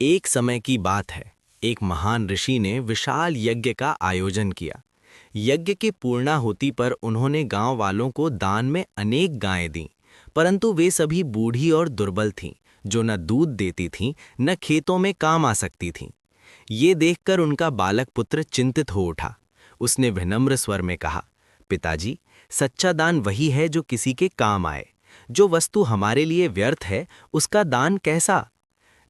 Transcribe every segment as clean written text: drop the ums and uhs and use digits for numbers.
एक समय की बात है। एक महान ऋषि ने विशाल यज्ञ का आयोजन किया। यज्ञ की पूर्णाहुति पर उन्होंने गांव वालों को दान में अनेक गायें दीं, परंतु वे सभी बूढ़ी और दुर्बल थीं, जो न दूध देती थीं न खेतों में काम आ सकती थीं। ये देखकर उनका बालक पुत्र चिंतित हो उठा। उसने विनम्र स्वर में कहा, पिताजी, सच्चा दान वही है जो किसी के काम आए। जो वस्तु हमारे लिए व्यर्थ है, उसका दान कैसा?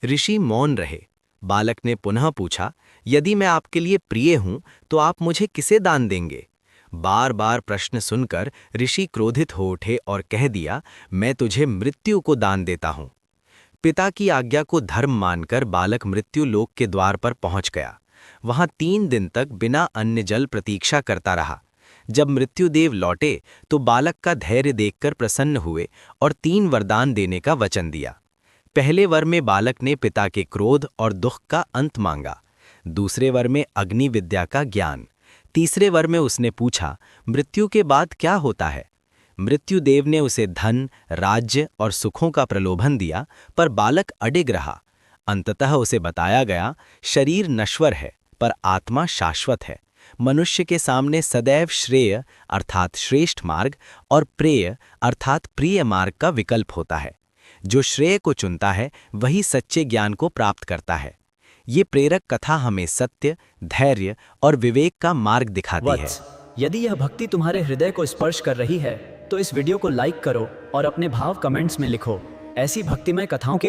ऋषि मौन रहे। बालक ने पुनः पूछा, यदि मैं आपके लिए प्रिय हूं तो आप मुझे किसे दान देंगे? बार बार प्रश्न सुनकर ऋषि क्रोधित हो उठे और कह दिया, मैं तुझे मृत्यु को दान देता हूं। पिता की आज्ञा को धर्म मानकर बालक मृत्यु लोक के द्वार पर पहुंच गया। वहां 3 दिन तक बिना अन्न जल प्रतीक्षा करता रहा। जब मृत्युदेव लौटे तो बालक का धैर्य देखकर प्रसन्न हुए और 3 वरदान देने का वचन दिया। पहले वर में बालक ने पिता के क्रोध और दुख का अंत मांगा। दूसरे वर में अग्नि विद्या का ज्ञान। तीसरे वर में उसने पूछा, मृत्यु के बाद क्या होता है? मृत्युदेव ने उसे धन, राज्य और सुखों का प्रलोभन दिया, पर बालक अडिग रहा। अंततः उसे बताया गया, शरीर नश्वर है पर आत्मा शाश्वत है। मनुष्य के सामने सदैव श्रेय अर्थात श्रेष्ठ मार्ग और प्रेय अर्थात प्रिय मार्ग का विकल्प होता है। जो श्रेय को चुनता है वही सच्चे ज्ञान को प्राप्त करता है। ये प्रेरक कथा हमें सत्य, धैर्य और विवेक का मार्ग दिखाती है। वत्स, यदि यह भक्ति तुम्हारे हृदय को स्पर्श कर रही है तो इस वीडियो को लाइक करो और अपने भाव कमेंट्स में लिखो। ऐसी भक्तिमय कथाओं के